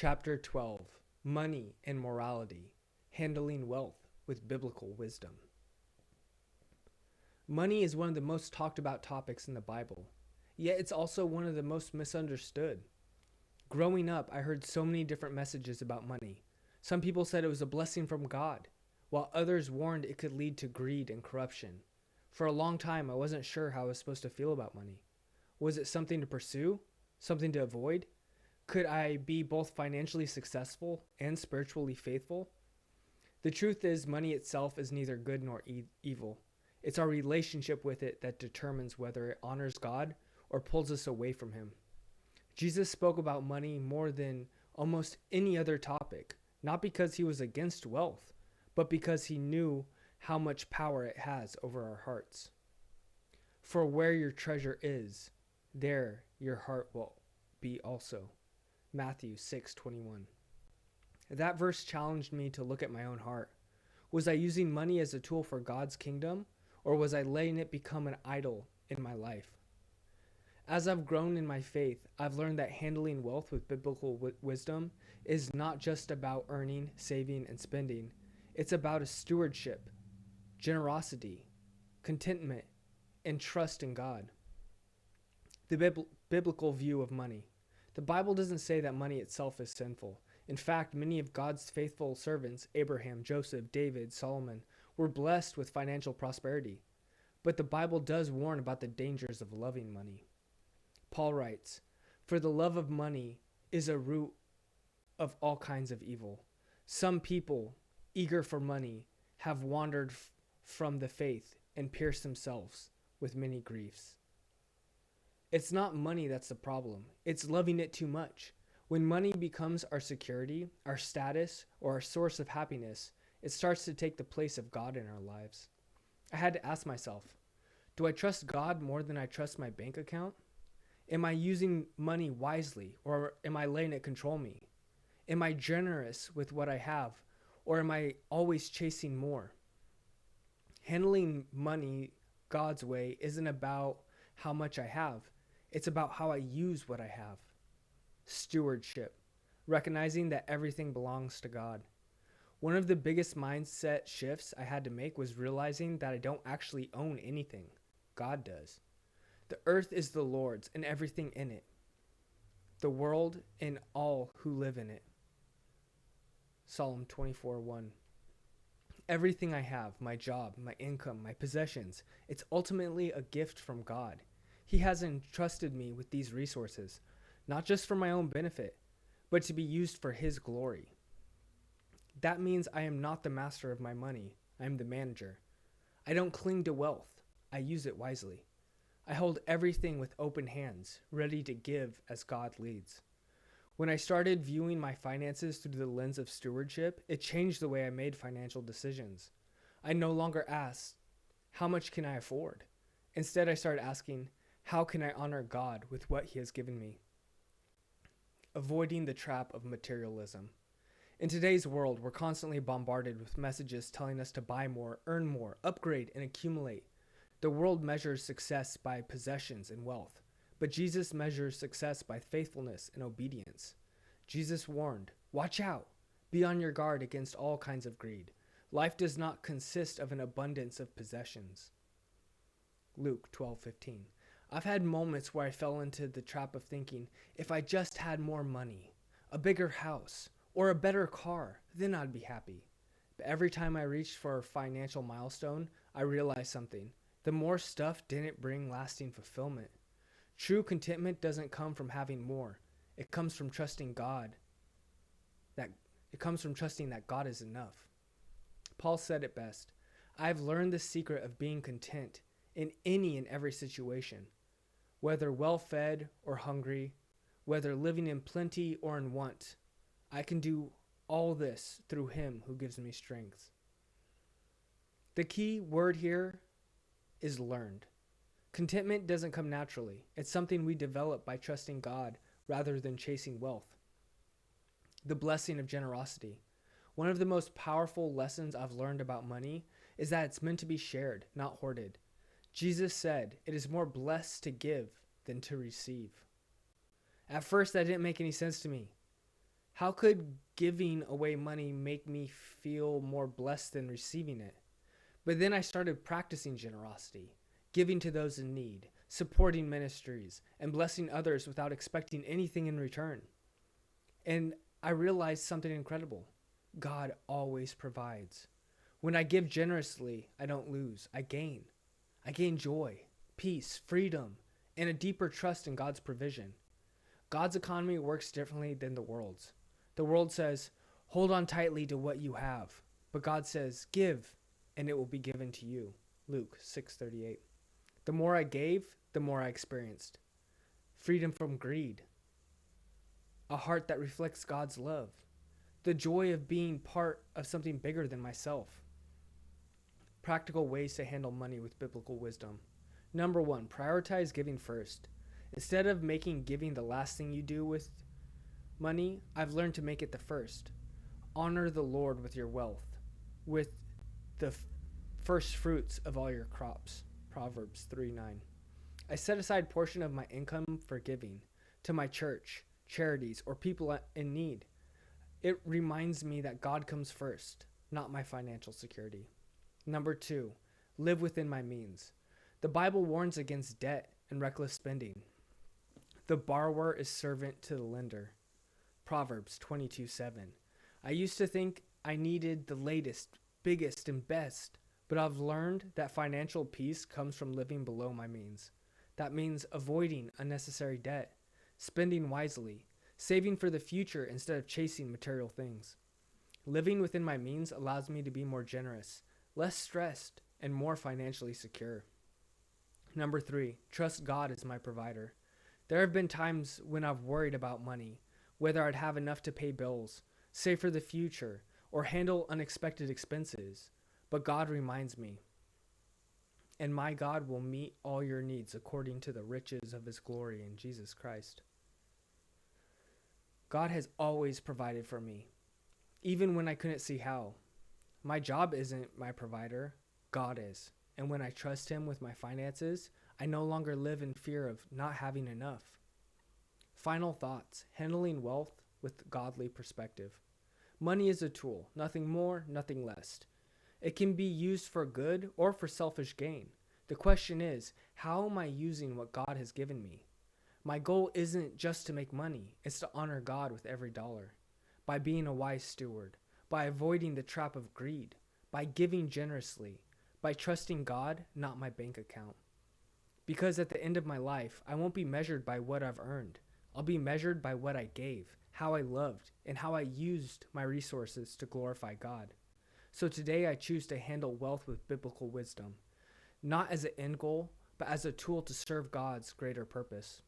Chapter 12, Money and Morality, Handling Wealth with Biblical Wisdom. Money is one of the most talked about topics in the Bible, yet it's also one of the most misunderstood. Growing up, I heard so many different messages about money. Some people said it was a blessing from God, while others warned it could lead to greed and corruption. For a long time, I wasn't sure how I was supposed to feel about money. Was it something to pursue? Something to avoid? Could I be both financially successful and spiritually faithful? The truth is, money itself is neither good nor evil. It's our relationship with it that determines whether it honors God or pulls us away from Him. Jesus spoke about money more than almost any other topic, not because He was against wealth, but because He knew how much power it has over our hearts. For where your treasure is, there your heart will be also. Matthew 6:21. That verse challenged me to look at my own heart. Was I using money as a tool for God's kingdom, or was I letting it become an idol in my life? As I've grown in my faith, I've learned that handling wealth with biblical wisdom is not just about earning, saving, and spending. It's about a stewardship, generosity, contentment, and trust in God. The biblical view of money. The Bible doesn't say that money itself is sinful. In fact, many of God's faithful servants, Abraham, Joseph, David, Solomon, were blessed with financial prosperity. But the Bible does warn about the dangers of loving money. Paul writes, "For the love of money is a root of all kinds of evil. Some people, eager for money, have wandered from the faith and pierced themselves with many griefs." It's not money that's the problem. It's loving it too much. When money becomes our security, our status, or our source of happiness, it starts to take the place of God in our lives. I had to ask myself, do I trust God more than I trust my bank account? Am I using money wisely, or am I letting it control me? Am I generous with what I have, or am I always chasing more? Handling money God's way isn't about how much I have. It's about how I use what I have. Stewardship, recognizing that everything belongs to God. One of the biggest mindset shifts I had to make was realizing that I don't actually own anything. God does. The earth is the Lord's and everything in it. The world and all who live in it. Psalm 24:1. Everything I have, my job, my income, my possessions, it's ultimately a gift from God. He has entrusted me with these resources, not just for my own benefit, but to be used for His glory. That means I am not the master of my money. I am the manager. I don't cling to wealth. I use it wisely. I hold everything with open hands, ready to give as God leads. When I started viewing my finances through the lens of stewardship, it changed the way I made financial decisions. I no longer asked, how much can I afford? Instead, I started asking, how can I honor God with what He has given me? Avoiding the trap of materialism. In today's world, we're constantly bombarded with messages telling us to buy more, earn more, upgrade, and accumulate. The world measures success by possessions and wealth, but Jesus measures success by faithfulness and obedience. Jesus warned, watch out, be on your guard against all kinds of greed. Life does not consist of an abundance of possessions. Luke 12:15. I've had moments where I fell into the trap of thinking, if I just had more money, a bigger house, or a better car, then I'd be happy. But every time I reached for a financial milestone, I realized something. The more stuff didn't bring lasting fulfillment. True contentment doesn't come from having more. It comes from trusting God. It comes from trusting that God is enough. Paul said it best. I've learned the secret of being content in any and every situation. Whether well-fed or hungry, whether living in plenty or in want, I can do all this through Him who gives me strength. The key word here is learned. Contentment doesn't come naturally. It's something we develop by trusting God rather than chasing wealth. The blessing of generosity. One of the most powerful lessons I've learned about money is that it's meant to be shared, not hoarded. Jesus said, it is more blessed to give than to receive. At first, that didn't make any sense to me. How could giving away money make me feel more blessed than receiving it? But then I started practicing generosity, giving to those in need, supporting ministries, and blessing others without expecting anything in return. And I realized something incredible. God always provides. When I give generously, I don't lose, I gain. I gain joy, peace, freedom, and a deeper trust in God's provision. God's economy works differently than the world's. The world says, hold on tightly to what you have. But God says, give, and it will be given to you. Luke 6:38. The more I gave, the more I experienced. Freedom from greed. A heart that reflects God's love. The joy of being part of something bigger than myself. Practical ways to handle money with biblical wisdom. Number 1, prioritize giving first. Instead of making giving the last thing you do with money, I've learned to make it the first. Honor the Lord with your wealth, with the first fruits of all your crops. Proverbs 3:9. I set aside portion of my income for giving to my church, charities, or people in need. It reminds me that God comes first, not my financial security. Number 2, live within my means. The Bible warns against debt and reckless spending. The borrower is servant to the lender. Proverbs 22:7. I used to think I needed the latest, biggest, and best, but I've learned that financial peace comes from living below my means. That means avoiding unnecessary debt, spending wisely, saving for the future instead of chasing material things. Living within my means allows me to be more generous, less stressed, and more financially secure. Number 3, trust God as my provider. There have been times when I've worried about money, whether I'd have enough to pay bills, save for the future, or handle unexpected expenses. But God reminds me, and my God will meet all your needs according to the riches of his glory in Jesus Christ. God has always provided for me, even when I couldn't see how. My job isn't my provider, God is. And when I trust him with my finances, I no longer live in fear of not having enough. Final thoughts, handling wealth with godly perspective. Money is a tool, nothing more, nothing less. It can be used for good or for selfish gain. The question is, how am I using what God has given me? My goal isn't just to make money, it's to honor God with every dollar. By being a wise steward, by avoiding the trap of greed, by giving generously, by trusting God, not my bank account. Because at the end of my life, I won't be measured by what I've earned. I'll be measured by what I gave, how I loved, and how I used my resources to glorify God. So today I choose to handle wealth with biblical wisdom, not as an end goal, but as a tool to serve God's greater purpose.